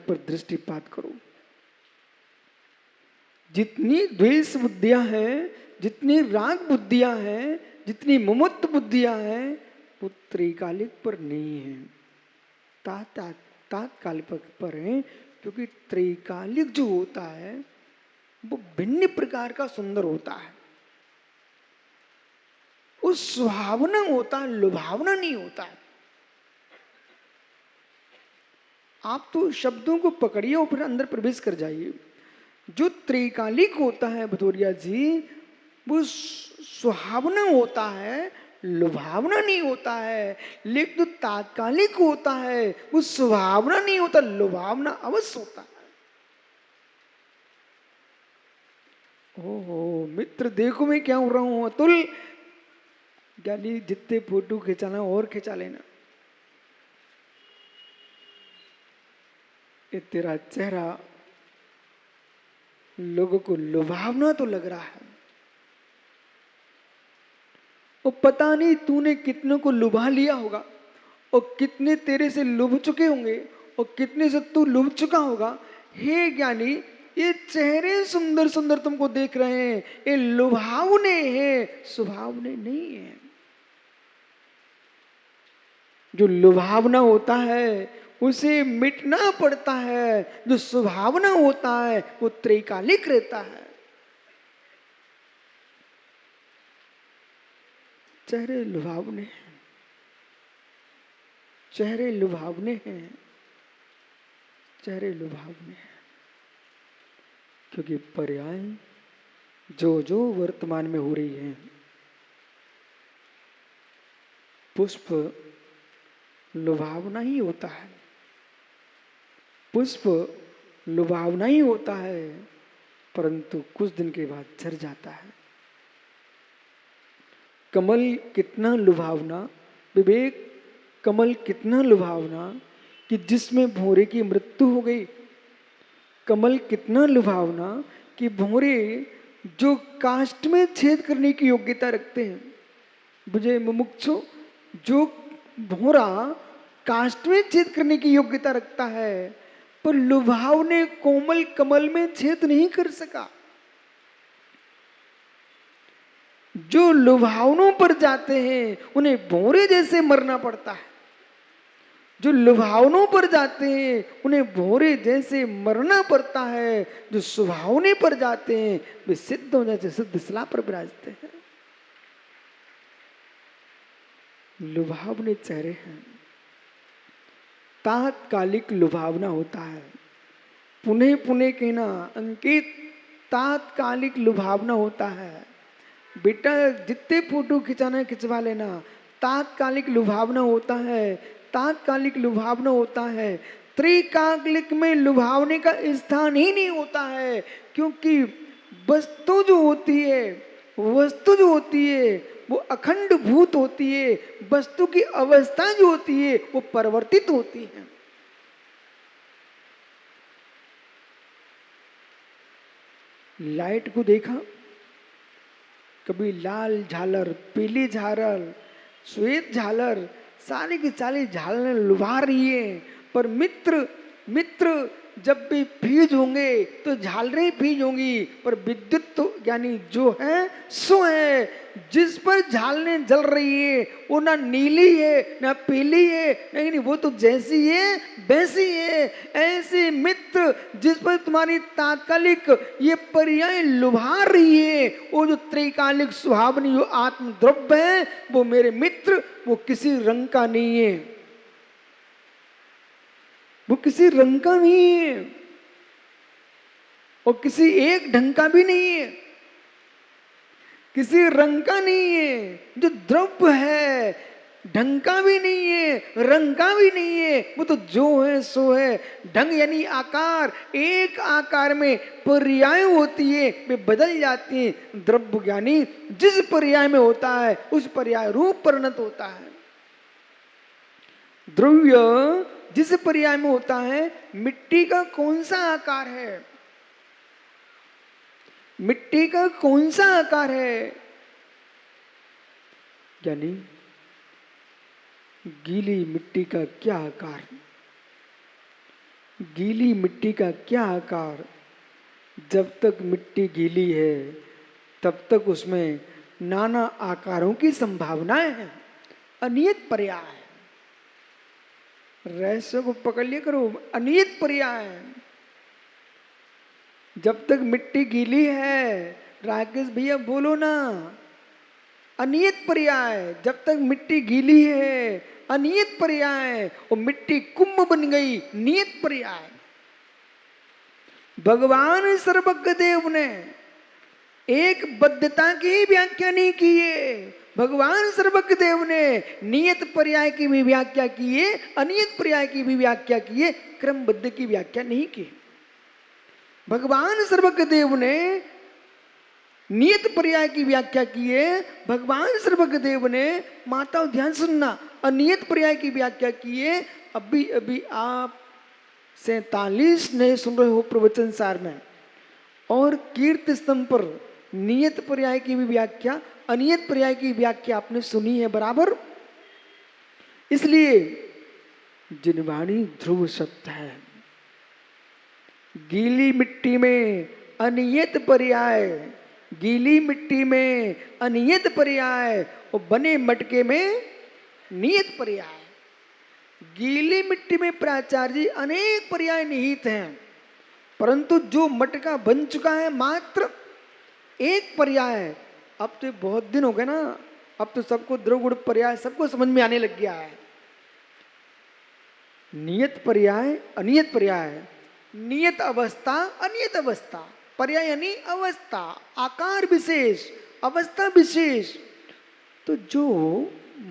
पर दृष्टिपात करो। जितनी द्वेष बुद्धियां हैं, जितनी राग बुद्धियां हैं, जितनी ममत्व बुद्धियां हैं, वो त्रैकालिक पर नहीं है, तात्कालिक पर है। क्योंकि त्रैकालिक जो होता है वो भिन्न प्रकार का सुंदर होता है, वो सुहावना होता है, लुभावना नहीं होता है। आप तो शब्दों को पकड़िए और फिर अंदर प्रवेश कर जाइए। जो त्रैकालिक होता है भदौरिया जी, वो सुहावना होता है, लुभावना नहीं होता है। लेकिन जो तात्कालिक होता है वो सुहावना नहीं होता, लुभावना अवश्य होता है। ओहो मित्र, देखो मैं क्या हो रहा हूं अतुल। ज्ञानी जितने फोटो खिंचाना और खिंचा लेना। ये तेरा चेहरा लोगों को लुभावना तो लग रहा है, और पता नहीं तूने कितनों को लुभा लिया होगा, और कितने तेरे से लुभ चुके होंगे, और कितने से तू लुभ चुका होगा। हे ज्ञानी, ये चेहरे सुंदर सुंदर तुमको देख रहे हैं, ये लुभावने हैं, सुभावने नहीं है। जो लुभावना होता है उसे मिटना पड़ता है, जो सुभावना होता है वो त्रैकालिक रहता है। चेहरे लुभावने हैं, चेहरे लुभावने हैं, चेहरे लुभावने हैं। क्योंकि पर्याय जो जो वर्तमान में हो रही है, पुष्प लुभावना ही होता है, पुष्प लुभावना ही होता है, परंतु कुछ दिन के बाद झड़ जाता है। कमल कितना लुभावना, विवेक, कमल कितना लुभावना कि जिसमें भंवरे की मृत्यु हो गई। कमल कितना लुभावना कि भंवरे जो काष्ठ में छेद करने की योग्यता रखते हैं, बुझे मुमुक्षु, जो भंवरा काष्ठ में छेद करने की योग्यता रखता है, पर लुभावने कोमल कमल में छेद नहीं कर सका। जो लुभावनों पर जाते हैं उन्हें भंवरे जैसे मरना पड़ता है। जो लुभावनों पर जाते हैं उन्हें भंवरे जैसे मरना पड़ता है। जो सुभावने पर जाते हैं वे सिद्ध हो जाते, सिद्ध शिला पर विराजते हैं। लुभावने चेहरे हैं, तात्कालिक लुभावना होता है। पुनः पुनः कहना अंकित, तात्कालिक लुभावना होता है। बेटा जितने फोटो खिंचाना है खिंचवा लेना, तात्कालिक लुभावना होता है, तात्कालिक लुभावना होता है। त्रिकालिक में लुभावने का स्थान ही नहीं होता है, क्योंकि वस्तु जो होती है, वस्तु जो होती है वो अखंड भूत होती है। वस्तु की अवस्था जो होती है वो परिवर्तित होती है। लाइट को देखा, कभी लाल झालर, पीली झालर, श्वेत झालर, सारी की सारी झालरें लुभा रही है। पर मित्र, मित्र जब भी फ्यूज होंगे तो झालरें फ्यूज होंगी, पर विद्युत तो यानी जो है सो है। जिस पर झालरें जल रही है वो ना नीली है ना पीली है, नहीं, वो तो जैसी है वैसी है। ऐसे मित्र जिस पर तुम्हारी तात्कालिक ये पर्याय लुभा रही है, वो जो त्रैकालिक सुहावनी जो आत्म द्रव्य है, वो मेरे मित्र वो किसी रंग का नहीं है, वो किसी रंग का नहीं है, और किसी एक ढंग का भी नहीं है, किसी रंग का नहीं है। जो द्रव्य है ढंग का भी नहीं है, रंग का भी नहीं है, वो तो जो है सो है। ढंग यानी आकार, एक आकार में पर्याय होती है, वे बदल जाती है। द्रव्य ज्ञानी जिस पर्याय में होता है उस पर्याय रूप परिणत होता है। द्रव्य जिस पर्याय में होता है, मिट्टी का कौन सा आकार है, मिट्टी का कौन सा आकार है, यानी गीली मिट्टी का क्या आकार, गीली मिट्टी का क्या आकार? जब तक मिट्टी गीली है तब तक उसमें नाना आकारों की संभावनाएं हैं। अनियत पर्याय, रहस्य को पकड़ लिया करो। अनियत पर्याय, जब तक मिट्टी गीली है, राकेश भैया बोलो ना। अनियत पर्याय, जब तक मिट्टी गीली है, अनियत पर्याय, और मिट्टी कुंभ बन गई, नियत पर्याय। भगवान सर्वज्ञ देव ने एक बद्धता की व्याख्या नहीं की है। भगवान सर्वज्ञ देव ने नियत पर्याय की भी व्याख्या की है, अनियत पर्याय की भी व्याख्या की है, क्रमबद्ध की व्याख्या नहीं की। भगवान सर्वज्ञ देव ने नियत पर्याय की व्याख्या की है, भगवान सर्वज्ञ देव ने, माताओं ध्यान सुनना, अनियत पर्याय की व्याख्या की है। अभी अभी आप 47 नए सुन रहे हो प्रवचन सार में, और कीर्ति स्तंभ पर नियत पर्याय की भी व्याख्या, अनियत पर्याय की व्याख्या आपने सुनी है बराबर। इसलिए जिनवाणी ध्रुव शब्द है। गीली मिट्टी में अनियत पर्याय, गीली मिट्टी में अनियत पर्याय, और बने मटके में नियत पर्याय। गीली मिट्टी में प्राचार्य जी अनेक पर्याय निहित हैं, परंतु जो मटका बन चुका है मात्र एक पर्याय। अब तो बहुत दिन हो गए ना, अब तो सबको द्रव गुण पर्याय सबको समझ में आने लग गया है। नियत पर्याय, अनियत पर्याय, नियत अवस्था, अनियत अवस्था, पर्याय यानी अवस्था, आकार विशेष, अवस्था विशेष। तो जो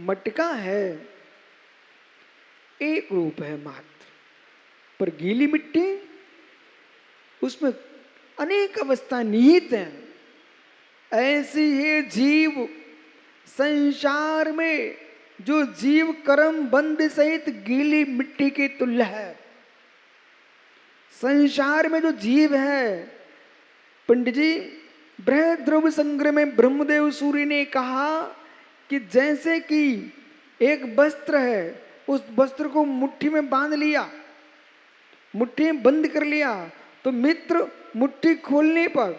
मटका है एक रूप है मात्र, पर गीली मिट्टी उसमें अनेक अवस्था निहित हैं। ऐसी ही जीव संसार में, जो जीव कर्म बंध सहित गीली मिट्टी की तुल्य है। संसार में जो जीव है, पंडित जी बृहद द्रव्य संग्रह में ब्रह्मदेव सूर्य ने कहा कि जैसे कि एक वस्त्र है, उस वस्त्र को मुट्ठी में बांध लिया, मुट्ठी में बंद कर लिया, तो मित्र मुट्ठी खोलने पर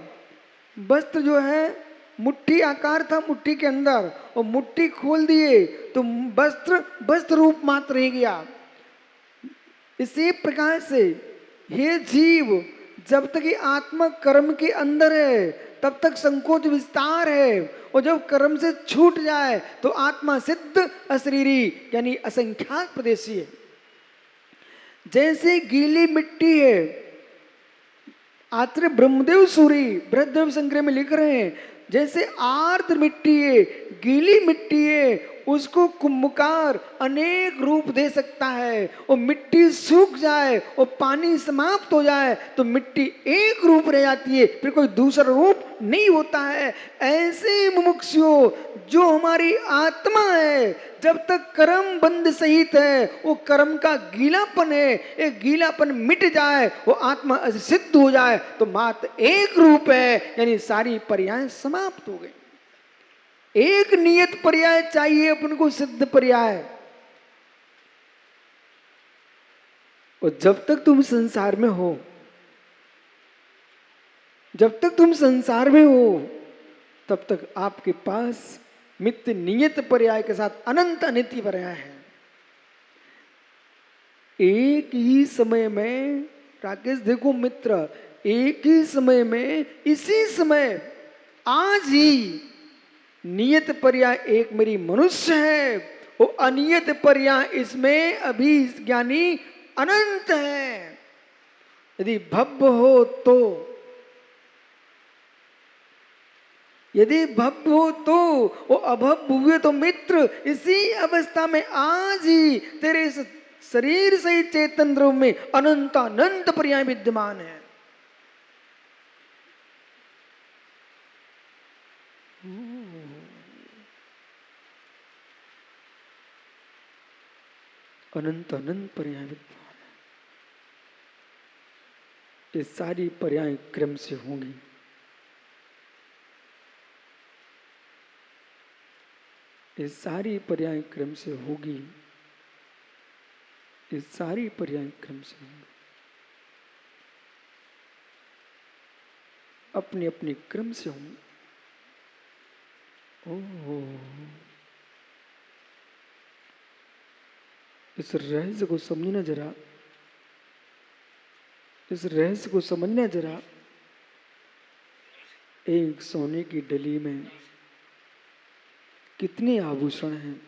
वस्त्र जो है, मुट्ठी आकार था मुट्ठी के अंदर, और मुट्ठी खोल दिए तो वस्त्र वस्त्र रूप मात्र रह गया। इसी प्रकार से हे जीव, जब तक ये आत्मा कर्म के अंदर है तब तक संकोच विस्तार है, और जब कर्म से छूट जाए तो आत्मा सिद्ध अशरीरी यानी असंख्यात प्रदेशी है। जैसे गीली मिट्टी है, आचार्य ब्रह्मदेव सूरी बृहद्रव्य संग्रह में लिख रहे हैं, जैसे आर्द्र मिट्टी है, गीली मिट्टी है, उसको कुंभकार अनेक रूप दे सकता है। और मिट्टी सूख जाए और पानी समाप्त हो जाए तो मिट्टी एक रूप रह जाती है, फिर कोई दूसरा रूप नहीं होता है। ऐसे मुमुक्षुओं, जो हमारी आत्मा है, जब तक कर्म बंध सहित है, वो कर्म का गीलापन है, एक गीलापन मिट जाए, वो आत्मा सिद्ध हो जाए तो मात्र एक रूप है, यानी सारी पर्याय समाप्त हो गई। एक नियत पर्याय चाहिए अपन को, सिद्ध पर्याय। और जब तक तुम संसार में हो, जब तक तुम संसार में हो, तब तक आपके पास मित्य नियत पर्याय के साथ अनंत अनित्य पर्याय है। एक ही समय में, राकेश देखो मित्र, एक ही समय में, इसी समय, आज ही नियत पर्याय एक मेरी मनुष्य है, वो अनियत पर्याय इसमें अभी ज्ञानी अनंत है। यदि भव्य हो तो, यदि भव्य हो तो, वो अभव्य हुए तो मित्र इसी अवस्था में आज ही तेरे शरीर से चेतन द्रव्य में अनंत अनंत पर्याय विद्यमान है। अनंत अनंत पर्याय विद्यमान है। ये सारी पर्याय क्रम से होंगी। ये सारी पर्याय क्रम से होगी, ये सारी पर्याय क्रम से होंगी। अपने अपने क्रम से होंगे। ओह, इस रहस्य को समझना जरा, इस रहस्य को समझना जरा। एक सोने की डली में कितने आभूषण हैं?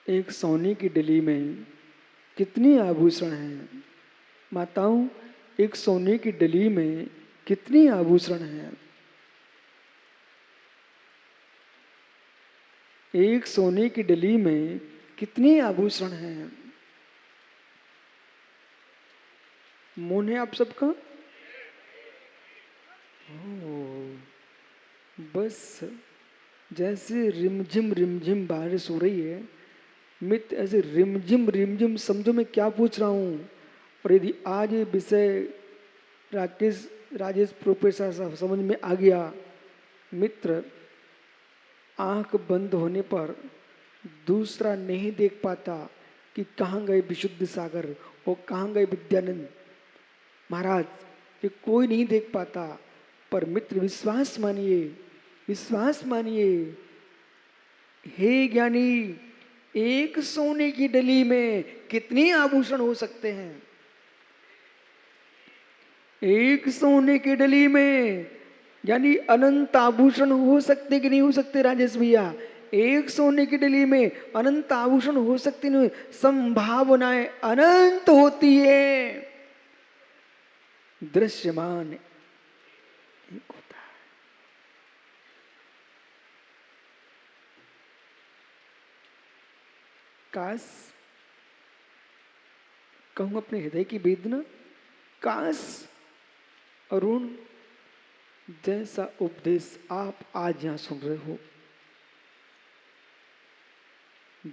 एक सोने की डली में कितने आभूषण हैं? माताओं, एक सोने की डली में कितने आभूषण हैं? एक सोने की डली में कितने आभूषण हैं? मुंह है आप सबका? ओह, बस जैसे रिमझिम बारिश हो रही है, मित्र, ऐसे रिमझिम समझो मैं क्या पूछ रहा हूँ। और यदि आज ये विषय राजेश प्रोफेसर साहब समझ में आ गया, मित्र, आंख बंद होने पर दूसरा नहीं देख पाता कि कहाँ गए विशुद्ध सागर और कहाँ गए विद्यानंद महाराज, ये कोई नहीं देख पाता। पर मित्र विश्वास मानिए, विश्वास मानिए। हे ज्ञानी, एक सोने की डली में कितने आभूषण हो सकते हैं? एक सोने की डली में यानी अनंत आभूषण हो सकते कि नहीं हो सकते राजेश भैया? एक सोने की डली में अनंत आभूषण हो सकते नहीं? संभावनाएं अनंत होती है, दृश्यमान एक होता है। काश कहूं अपने हृदय की वेदना, काश अरुण जैसा उपदेश आप आज यहां सुन रहे हो,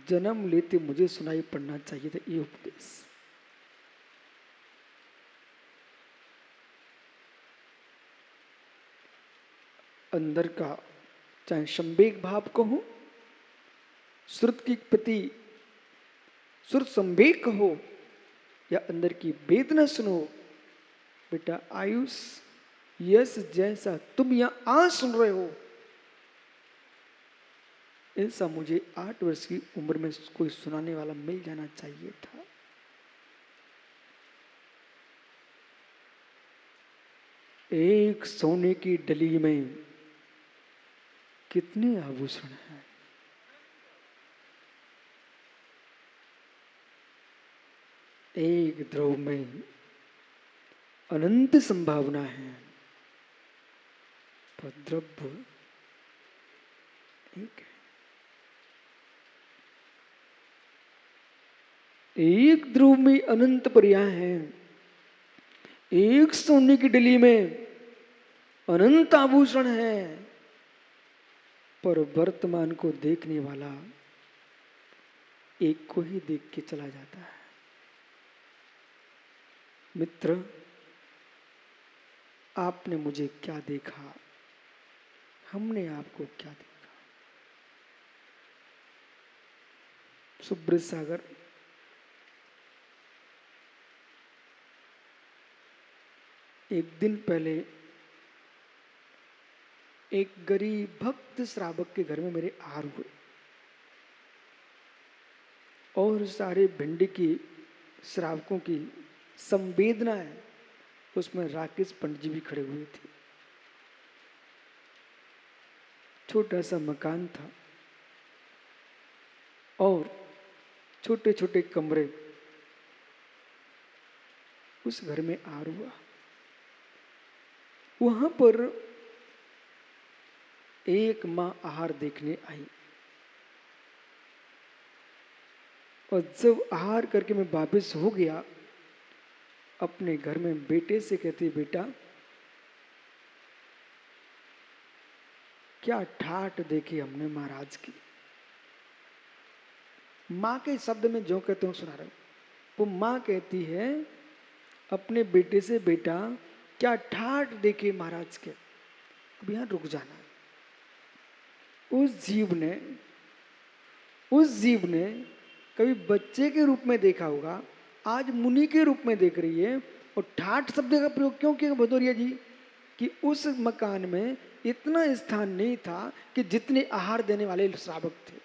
जन्म लेते मुझे सुनाई पड़ना चाहिए था ये उपदेश। अंदर का चाहे संवेग भाव कहो, श्रुत की प्रति श्रुत संवेग कहो, या अंदर की वेदना सुनो, बेटा आयुष यस जैसा तुम यहां आज सुन रहे हो, ऐसा मुझे 8 वर्ष की उम्र में कोई सुनाने वाला मिल जाना चाहिए था। एक सोने की डली में कितने आभूषण हैं? एक द्रव में अनंत संभावना है, पर द्रव्य एक है। एक ध्रुव में अनंत पर्याय हैं, एक सोने की डली में अनंत आभूषण है, पर वर्तमान को देखने वाला एक को ही देख के चला जाता है। मित्र, आपने मुझे क्या देखा, हमने आपको क्या देखा? सुब्रत सागर, एक दिन पहले एक गरीब भक्त श्रावक के घर में मेरे आहार हुए और सारे भिंडी की श्रावकों की संवेदनाएं, उसमें राकेश पंडित जी भी खड़े हुए थे। छोटा सा मकान था और छोटे छोटे कमरे, उस घर में आहार हुआ। वहां पर एक मां आहार देखने आई और जब आहार करके मैं वापस हो गया अपने घर में, बेटे से कहती, बेटा क्या ठाठ देखी हमने महाराज की। मां के शब्द में जो कहते हो सुना रहे हो, वो मां कहती है अपने बेटे से, बेटा क्या ठाठ देखे महाराज के। अब यहां रुक जाना। उस जीव ने कभी बच्चे के रूप में देखा होगा, आज मुनि के रूप में देख रही है और ठाठ शब्द का प्रयोग क्यों किया भदौरिया जी? कि उस मकान में इतना स्थान नहीं था कि जितने आहार देने वाले श्रावक थे।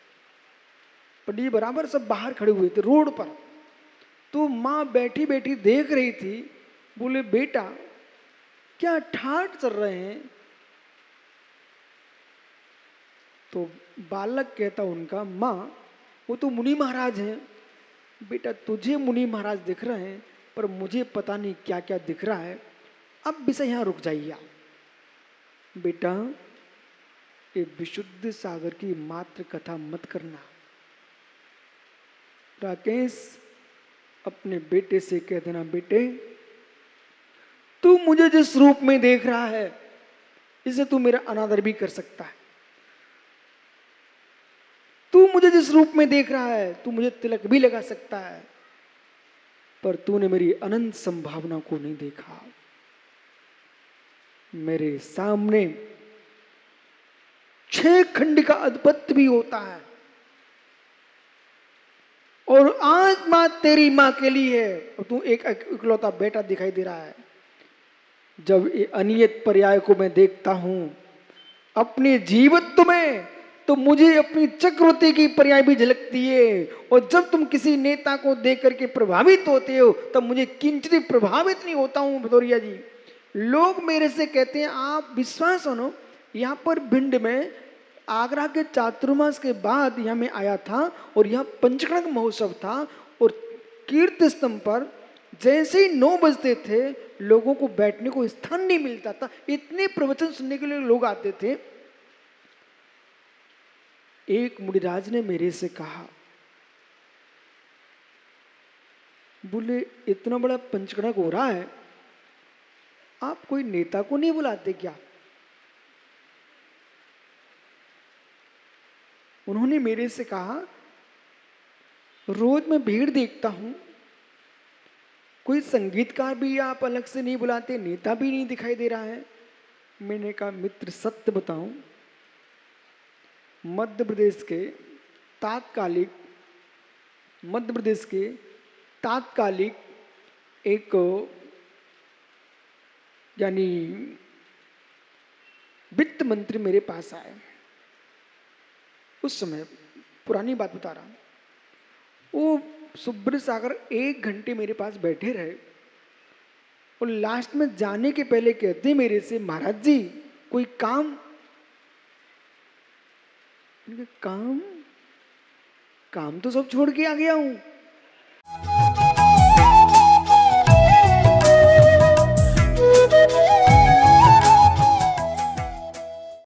पंडित जी बराबर सब बाहर खड़े हुए थे रोड पर। तो माँ बैठी बैठी देख रही थी। बोले बेटा क्या ठाठ चल रहे हैं? तो बालक कहता उनका, माँ वो तो मुनि महाराज हैं। बेटा तुझे मुनि महाराज दिख रहे हैं पर मुझे पता नहीं क्या क्या दिख रहा है। अब विषय यहाँ रुक जाइए। बेटा ये विशुद्ध सागर की मात्र कथा मत करना। राकेश अपने बेटे से कह देना, बेटे तू मुझे जिस रूप में देख रहा है इसे तू मेरा अनादर भी कर सकता है। तू मुझे जिस रूप में देख रहा है तू मुझे तिलक भी लगा सकता है, पर तूने मेरी अनंत संभावना को नहीं देखा। मेरे सामने 6 खंड का अधिपत्य भी होता है और आज मां तेरी मां के लिए है और तू एक इकलौता बेटा दिखाई दे रहा है। जब ये अनियत पर्याय को मैं देखता हूं अपने जीवत्व में तो मुझे अपनी चक्रवर्ती की पर्याय भी झलकती है। और जब तुम किसी नेता को देख करके प्रभावित होते हो तब मुझे किंचित प्रभावित नहीं होता हूं भदौरिया जी। लोग मेरे से कहते हैं, आप विश्वास मानो यहाँ पर भिंड में आगरा के चातुर्मास के बाद यहाँ मैं आया था और यहाँ पंचकणक महोत्सव था और कीर्ति स्तंभ पर जैसे ही 9 बजते थे लोगों को बैठने को स्थान नहीं मिलता था। इतने प्रवचन सुनने के लिए लोग आते थे। एक मुनिराज ने मेरे से कहा, बोले इतना बड़ा पंचकणक हो रहा है आप कोई नेता को नहीं बुलाते क्या? उन्होंने मेरे से कहा, रोज मैं भीड़ देखता हूं, कोई संगीतकार भी आप अलग से नहीं बुलाते, नेता भी नहीं दिखाई दे रहा है। मैंने कहा मित्र सत्य बताऊं, मध्य प्रदेश के तात्कालिक एक यानी वित्त मंत्री मेरे पास आए। उस समय पुरानी बात बता रहा हूं, वो सुब्र सागर 1 घंटे मेरे पास बैठे रहे और लास्ट में जाने के पहले कहते मेरे से, महाराज जी कोई काम? काम तो सब छोड़ के आ गया हूं।